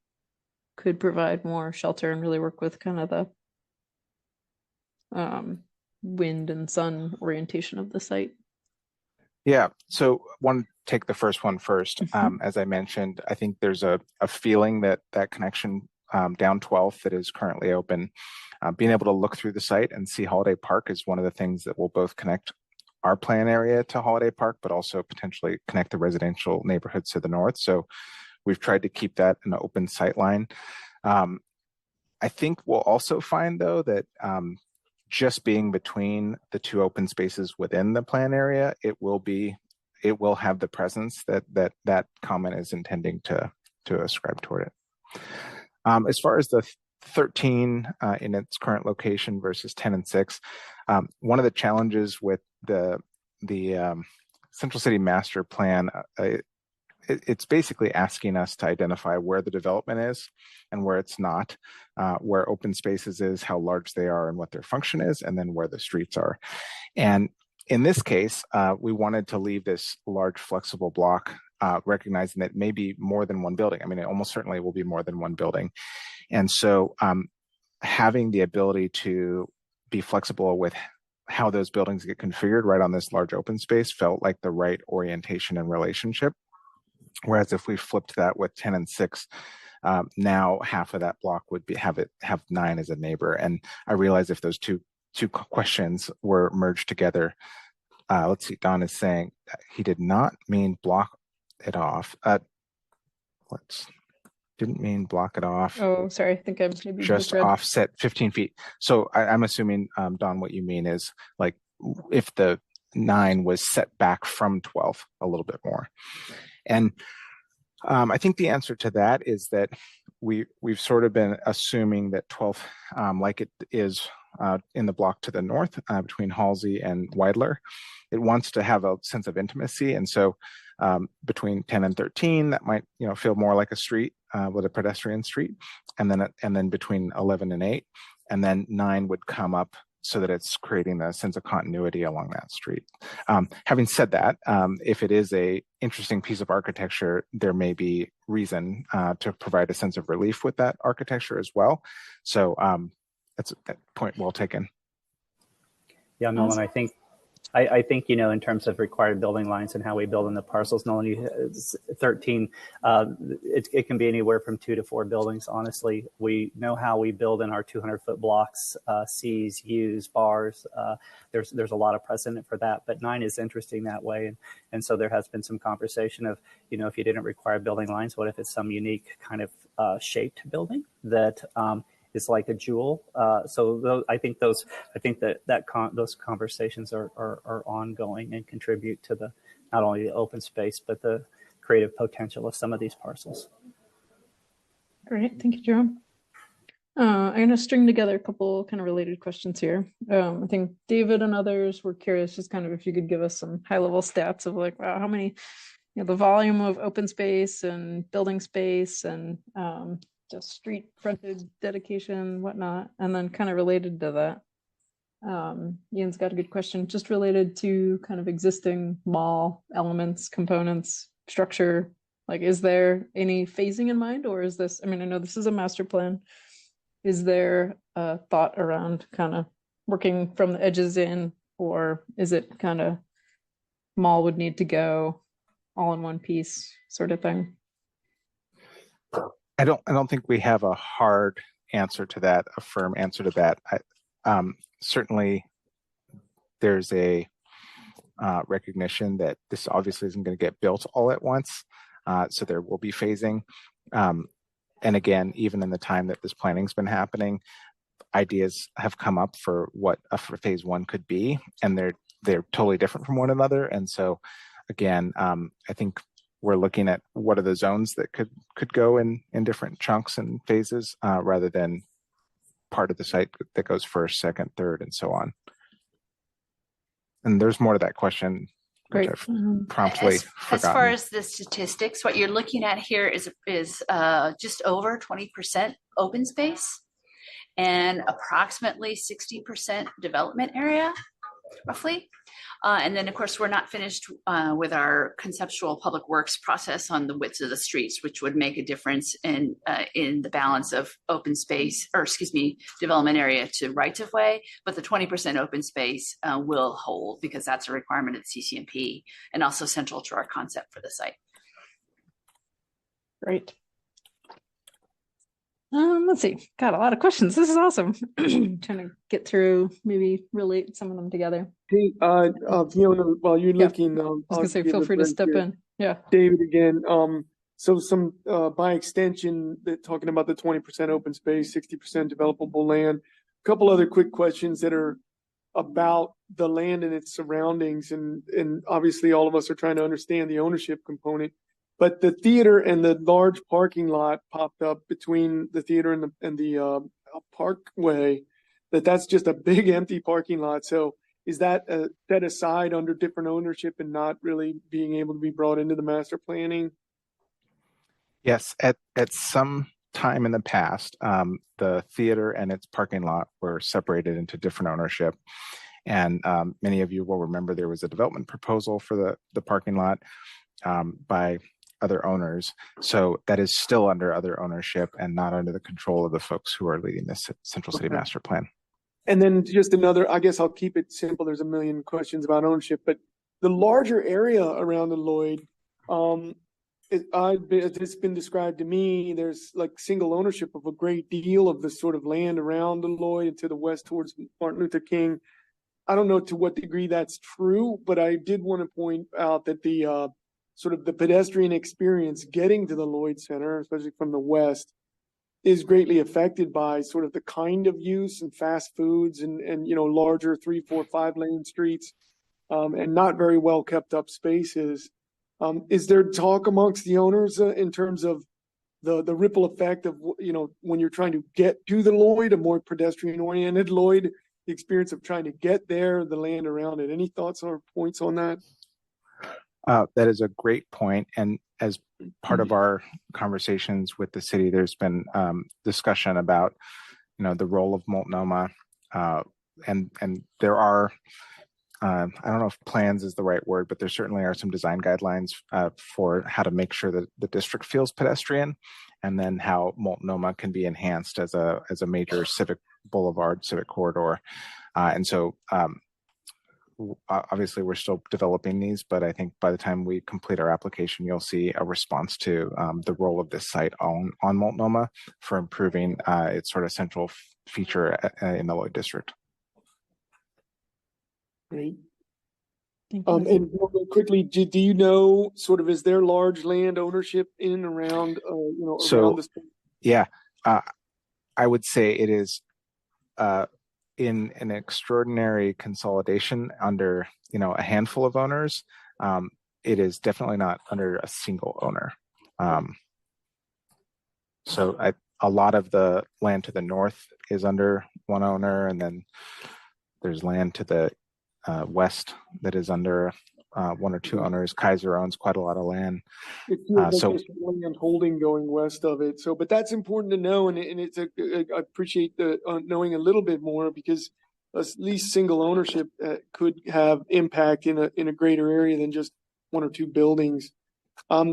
could provide more shelter and really work with kind of the wind and sun orientation of the site? Yeah, so one take the first one first. As I mentioned, I think there's a feeling that that connection down 12th that is currently open, being able to look through the site and see Holiday Park is one of the things that will both connect our plan area to Holiday Park, but also potentially connect the residential neighborhoods to the north. So we've tried to keep that an open sight line. I think we'll also find though that just being between the two open spaces within the plan area, it will have the presence that comment is intending to ascribe toward it. As far as the 13 in its current location versus 10 and 6, one of the challenges with the Central City Master Plan, it's basically asking us to identify where the development is and where it's not, where open spaces is, how large they are and what their function is, and then where the streets are. And in this case, we wanted to leave this large flexible block, recognizing that maybe more than one building. I mean, it almost certainly will be more than one building. And so having the ability to be flexible with how those buildings get configured right on this large open space felt like the right orientation and relationship. Whereas if we flipped that with 10 and 6, now half of that block would have 9 as a neighbor. And I realize if those two questions were merged together, let's see, Don is saying he did not mean block it off. Didn't mean block it off. Oh, sorry. I think I'm maybe just misread. offset 15 feet. So I'm assuming, Don, what you mean is like if the 9 was set back from 12 a little bit more. And I think the answer to that is that we've sort of been assuming that 12, like it is in the block to the north between Halsey and Weidler, it wants to have a sense of intimacy. And so between 10 and 13, that might feel more like a street with a pedestrian street. And then between 11 and 8, and then 9 would come up so that it's creating a sense of continuity along that street. Having said that, if it is a interesting piece of architecture, there may be reason to provide a sense of relief with that architecture as well. So that's that point well taken. Yeah, Nolan, I think, in terms of required building lines and how we build in the parcels, Nolan, 13, it can be anywhere from 2 to 4 buildings. Honestly, we know how we build in our 200-foot blocks, Cs, Us, bars. There's a lot of precedent for that, but 9 is interesting that way. And so there has been some conversation of, if you didn't require building lines, what if it's some unique kind of shaped building that is like a jewel. I think those conversations are ongoing and contribute to the not only the open space but the creative potential of some of these parcels. Great, thank you, Jerome. I'm going to string together a couple kind of related questions here. I think David and others were curious, just kind of if you could give us some high-level stats of like, wow, how many, the volume of open space and building space and just street frontage dedication, whatnot. And then kind of related to that, Ian's got a good question, just related to kind of existing mall elements, components, structure. Like, is there any phasing in mind, or is this, I know this is a master plan. Is there a thought around kind of working from the edges in, or is it kind of mall would need to go all in one piece sort of thing? I don't think we have a hard answer to that, a firm answer to that. Certainly, there's a recognition that this obviously isn't going to get built all at once, so there will be phasing. And again, even in the time that this planning's been happening, ideas have come up for what for phase 1 could be, and they're totally different from one another. And so, again, I think we're looking at what are the zones that could go in different chunks and phases, rather than part of the site that goes first, second, third, and so on. And there's more to that question, which I've promptly forgotten. As far as the statistics, what you're looking at here is just over 20% open space and approximately 60% development area. roughly. And then, of course, we're not finished with our conceptual public works process on the widths of the streets, which would make a difference in the balance of open space, or excuse me, development area to rights of way. But the 20% open space will hold, because that's a requirement of the CCMP and also central to our concept for the site. Great. Let's see. Got a lot of questions. This is awesome. Trying to get through, maybe relate some of them together. Hey, Fiona, while you're Yeah. looking, I was I'll gonna say, give feel a free to break step here. in. Yeah. David again. So some by extension, talking about the 20% open space, 60% developable land. A couple other quick questions that are about the land and its surroundings, and obviously all of us are trying to understand the ownership component. But the theater and the large parking lot popped up between the theater and the parkway. That's just a big empty parking lot. So is that set aside under different ownership and not really being able to be brought into the master planning? Yes, at some time in the past, the theater and its parking lot were separated into different ownership. And many of you will remember there was a development proposal for the parking lot by other owners. So that is still under other ownership and not under the control of the folks who are leading this Central City Master Plan. And then just another, I guess I'll keep it simple. There's a million questions about ownership, but the larger area around the Lloyd, it's been described to me, there's like single ownership of a great deal of the sort of land around the Lloyd and to the west towards Martin Luther King. I don't know to what degree that's true, but I did want to point out that the sort of the pedestrian experience getting to the Lloyd Center, especially from the west, is greatly affected by sort of the kind of use and fast foods and you know, larger 3, 4, 5 lane streets and not very well kept up spaces. Is there talk amongst the owners in terms of the ripple effect of, you know, when you're trying to get to the Lloyd, a more pedestrian oriented Lloyd, the experience of trying to get there, the land around it? Any thoughts or points on that? That is a great point. And as part of our conversations with the city, there's been discussion about, you know, the role of Multnomah, and there are, I don't know if plans is the right word, but there certainly are some design guidelines for how to make sure that the district feels pedestrian, and then how Multnomah can be enhanced as a major civic boulevard, civic corridor, and so. Obviously, we're still developing these, but I think by the time we complete our application, you'll see a response to the role of this site on Multnomah for improving its sort of central feature in the Lloyd District. Great. Thank you. And real quickly, do you know sort of, is there large land ownership in and around, you know, around the state? Yeah, I would say it is in an extraordinary consolidation under, you know, a handful of owners. It is definitely not under a single owner. So a lot of the land to the north is under one owner, and then there's land to the west that is under 1 or 2 owners. Kaiser owns quite a lot of land. It feels like there's land holding going west of it. So, but that's important to know, and it's I appreciate the knowing a little bit more, because at least single ownership could have impact in a greater area than just 1 or 2 buildings.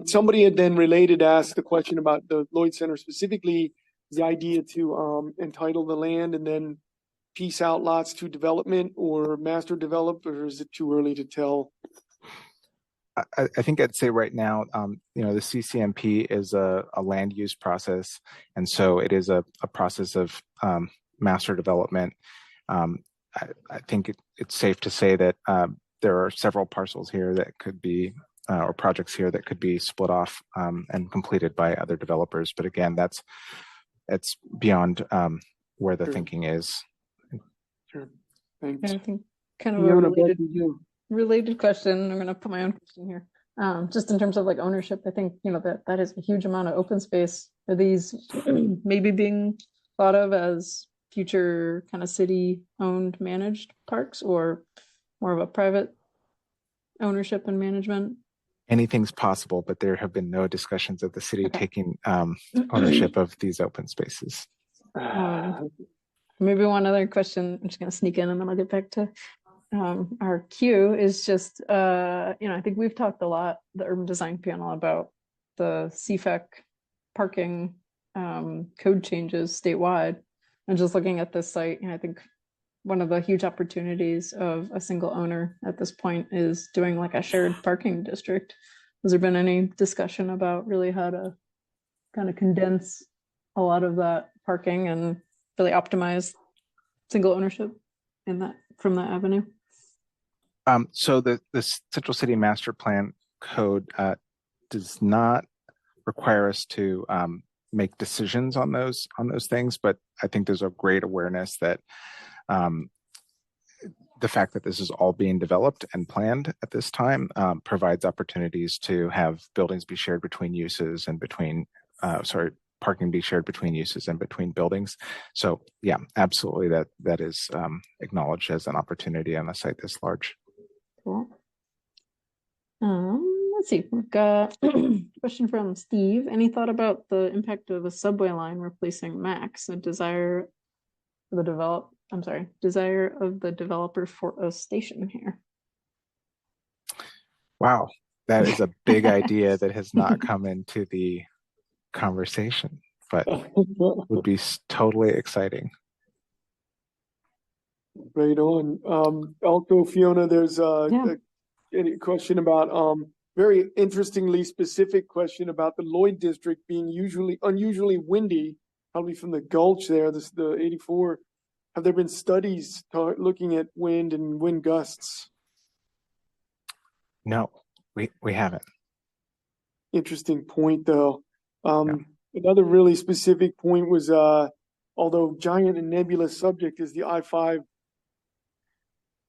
Somebody had then related asked the question about the Lloyd Center specifically, the idea to entitle the land and then piece out lots to development or master develop, or is it too early to tell? I think I'd say right now, you know, the CCMP is a land use process, and so it is a process of master development. I think it's safe to say that there are several parcels here that could be, or projects here that could be split off and completed by other developers. But again, that's beyond where the thinking is. Sure. Thanks. I think kind of a Fiona, related, back to you. related question. I'm going to put my own question here. Just in terms of like ownership, I think, you know, that is a huge amount of open space. Are these maybe being thought of as future kind of city owned managed parks, or more of a private ownership and management? Anything's possible, but there have been no discussions of the city taking ownership of these open spaces. Maybe one other question. I'm just going to sneak in and then I'll get back to our queue is just, I think we've talked a lot, the urban design panel, about the CFAC parking code changes statewide. And just looking at this site, I think one of the huge opportunities of a single owner at this point is doing like a shared parking district. Has there been any discussion about really how to kind of condense a lot of that parking and really optimize single ownership in that from that avenue? So the Central City Master Plan code does not require us to make decisions on those things, but I think there's a great awareness that the fact that this is all being developed and planned at this time provides opportunities to have buildings be shared between uses and between, parking be shared between uses and between buildings. So yeah, absolutely that is acknowledged as an opportunity on a site this large. Cool. Let's see, we've got a question from Steve. Any thought about the impact of a subway line replacing Max, a desire of the developer for a station here? Wow, that is a big idea that has not come into the conversation, but would be totally exciting. Right on. Also, Fiona, there's a question about very interestingly specific question about the Lloyd District being unusually windy, probably from the gulch there. The 84. Have there been studies looking at wind and wind gusts? No, we haven't. Interesting point, though. Another really specific point was, although giant and nebulous subject is the I-5,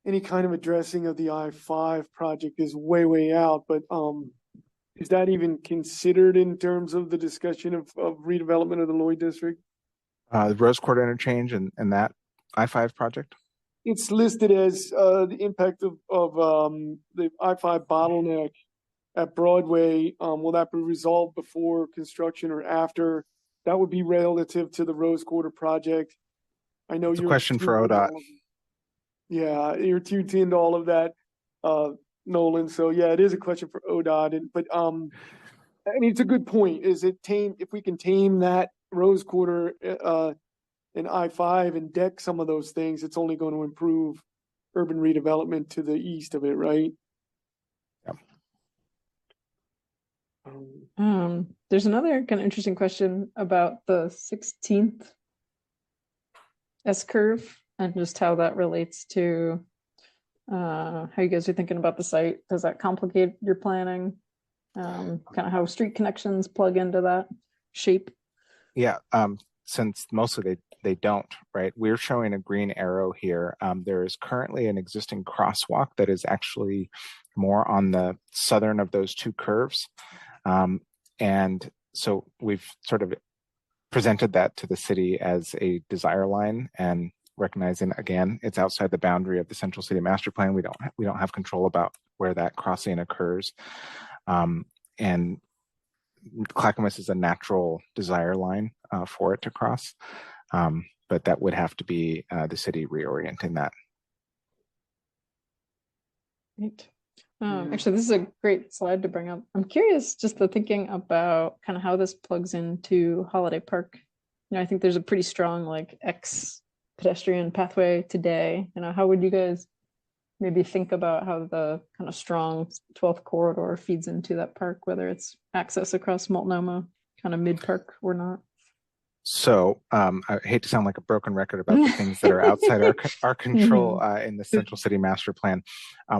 any kind of addressing of the I-5 project is way out, but is that even considered in terms of the discussion of redevelopment of the Lloyd District? The Rose Court interchange and that I-5 project? It's listed as the impact of the I-5 bottleneck at Broadway. Will that be resolved before construction or after? That would be relative to the Rose Quarter project. I know it's a question for ODOT. Yeah, you're tuned into all of that, Nolan. So yeah, it is a question for ODOT. But I mean, it's a good point. Is it if we can tame that Rose Quarter and I-5 and deck some of those things, it's only going to improve urban redevelopment to the east of it, right? Yeah. There's another kind of interesting question about the 16th S-curve and just how that relates to how you guys are thinking about the site. Does that complicate your planning? Kind of how street connections plug into that shape? Yeah, since mostly they don't, right? We're showing a green arrow here. There is currently an existing crosswalk that is actually more on the southern of those two curves. And so we've sort of presented that to the city as a desire line, and recognizing again, it's outside the boundary of the Central City Master Plan. We don't have control about where that crossing occurs. And Clackamas is a natural desire line for it to cross. But that would have to be the city reorienting that. Right. Actually, this is a great slide to bring up. I'm curious just the thinking about kind of how this plugs into Holiday Park. I think there's a pretty strong like pedestrian pathway today. How would you guys maybe think about how the kind of strong 12th corridor feeds into that park, whether it's access across Multnomah, kind of mid-park or not? So I hate to sound like a broken record about the things that are outside our control in the Central City Master Plan.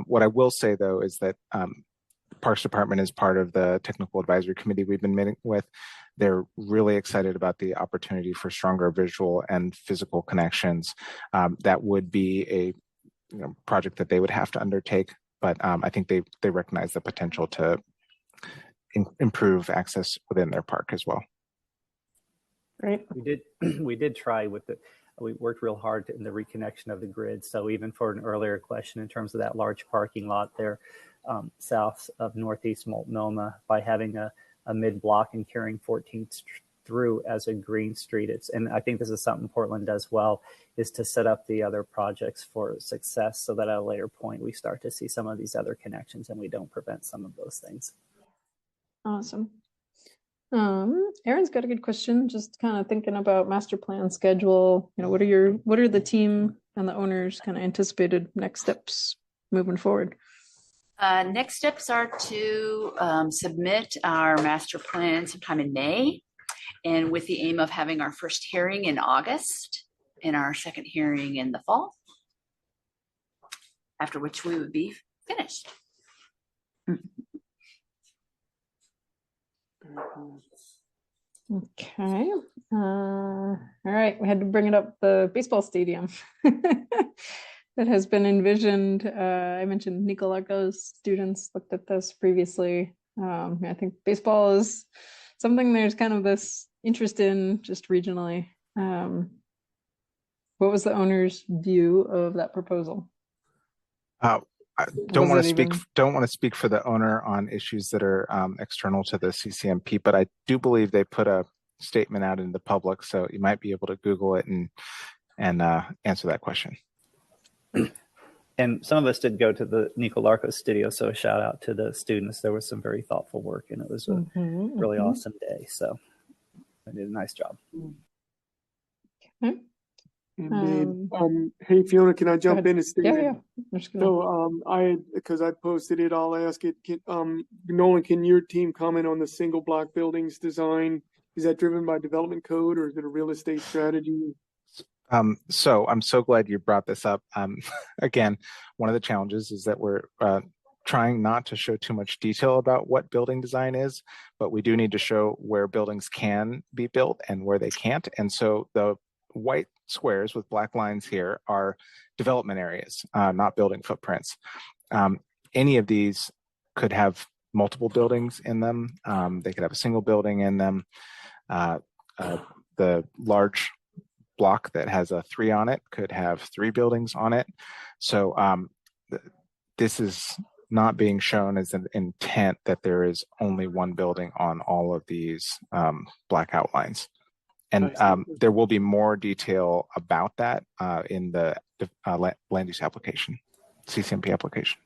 What I will say, though, is that Parks Department is part of the technical advisory committee we've been meeting with. They're really excited about the opportunity for stronger visual and physical connections. That would be a project that they would have to undertake, but I think they recognize the potential to improve access within their park as well. Right. We did try we worked real hard in the reconnection of the grid. So even for an earlier question in terms of that large parking lot there, south of Northeast Multnomah, by having a mid-block and carrying 14th through as a green street. And I think this is something Portland does well, is to set up the other projects for success so that at a later point we start to see some of these other connections and we don't prevent some of those things. Awesome. Aaron's got a good question. Just kind of thinking about master plan schedule. You know, what are the team and the owners kind of anticipated next steps moving forward? Next steps are to submit our master plan sometime in May, and with the aim of having our first hearing in August and our second hearing in the fall, after which we would be finished. Okay. All right. We had to bring it up, the baseball stadium that has been envisioned. I mentioned Nico Larco's students looked at this previously. I think baseball is something there's kind of this interest in just regionally. What was the owner's view of that proposal? I don't want to speak for the owner on issues that are external to the CCMP, but I do believe they put a statement out in the public, so you might be able to Google it and answer that question. And some of us did go to the Nico Larco studio, so a shout out to the students. There was some very thoughtful work, and it was a really awesome day. So they did a nice job. Okay. And hey Fiona, can I jump in and say Yeah. So because I posted it, I'll ask it. Nolan, can your team comment on the single block buildings design? Is that driven by development code or is it a real estate strategy? So I'm so glad you brought this up. Again, one of the challenges is that we're trying not to show too much detail about what building design is, but we do need to show where buildings can be built and where they can't. And so the white squares with black lines here are development areas, not building footprints. Any of these could have multiple buildings in them. They could have a single building in them. The large block that has a 3 on it could have 3 buildings on it. So this is not being shown as an intent that there is only one building on all of these black outlines. And there will be more detail about that in the land use application, CCMP application.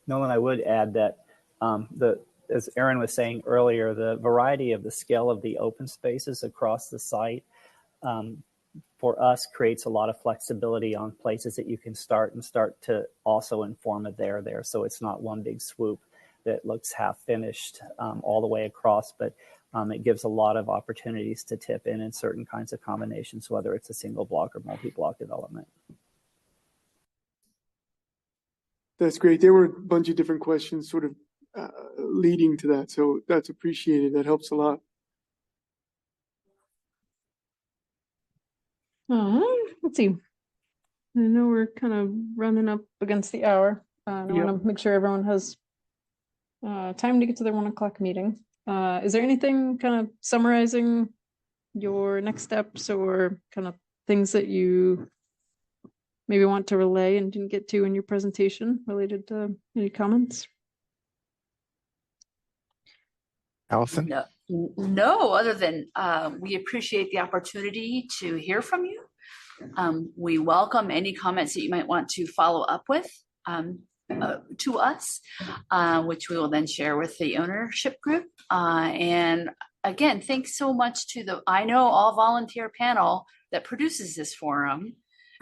Nolan, I would add that as Aaron was saying earlier, the variety of the scale of the open spaces across the site for us creates a lot of flexibility on places that you can start to also inform a there. So it's not one big swoop that looks half finished all the way across, but it gives a lot of opportunities to tip in certain kinds of combinations, whether it's a single block or multi-block development. That's great. There were a bunch of different questions sort of leading to that. So that's appreciated. That helps a lot. Let's see. I know we're kind of running up against the hour. I want to make sure everyone has time to get to their 1 o'clock meeting. Is there anything kind of summarizing your next steps or kind of things that you maybe want to relay and didn't get to in your presentation related to any comments? Allison? No, other than we appreciate the opportunity to hear from you. We welcome any comments that you might want to follow up with to us, which we will then share with the ownership group. And again, thanks so much to the all volunteer panel that produces this forum.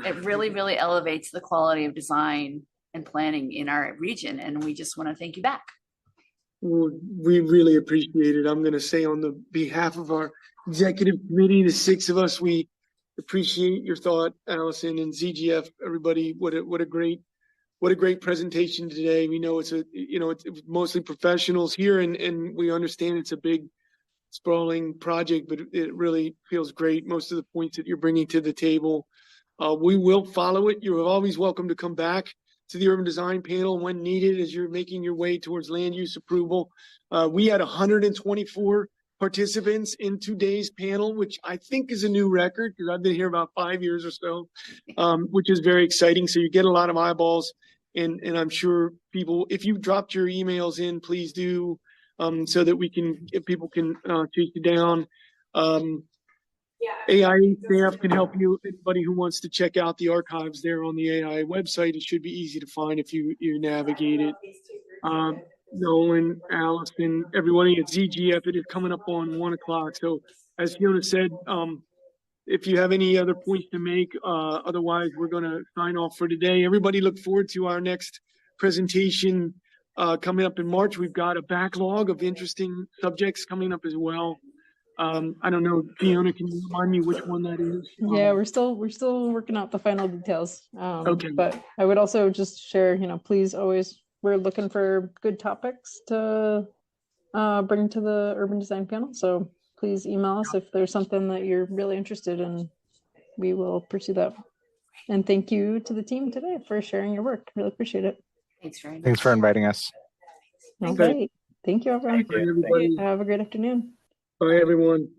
It really, really elevates the quality of design and planning in our region. And we just want to thank you back. Well, we really appreciate it. I'm going to say on the behalf of our executive committee, the 6 of us, we appreciate your thought, Allison and ZGF, everybody. What a great presentation today. We know it's mostly professionals here and we understand it's a big sprawling project, but it really feels great. Most of the points that you're bringing to the table, we will follow it. You're always welcome to come back to the urban design panel when needed as you're making your way towards land use approval. We had 124 participants in today's panel, which I think is a new record because I've been here about 5 years or so, which is very exciting. So you get a lot of eyeballs, and I'm sure people, if you dropped your emails in, please do, so that if people can chase you down. AIA staff can help you. Anybody who wants to check out the archives there on the AIA website, it should be easy to find if you navigate it. Nolan, Allison, everybody at ZGF, it is coming up on 1 o'clock. So as Fiona said, if you have any other points to make, otherwise we're going to sign off for today. Everybody look forward to our next presentation coming up in March. We've got a backlog of interesting subjects coming up as well. I don't know, Fiona, can you remind me which one that is? Yeah, we're still working out the final details. Okay. But I would also just share, please always, we're looking for good topics to bring to the urban design panel. So please email us if there's something that you're really interested in. We will pursue that. And thank you to the team today for sharing your work. Really appreciate it. Thanks very much. Thanks for inviting us. Okay. Thank you, everyone. Bye, everybody. Have a great afternoon. Bye, everyone.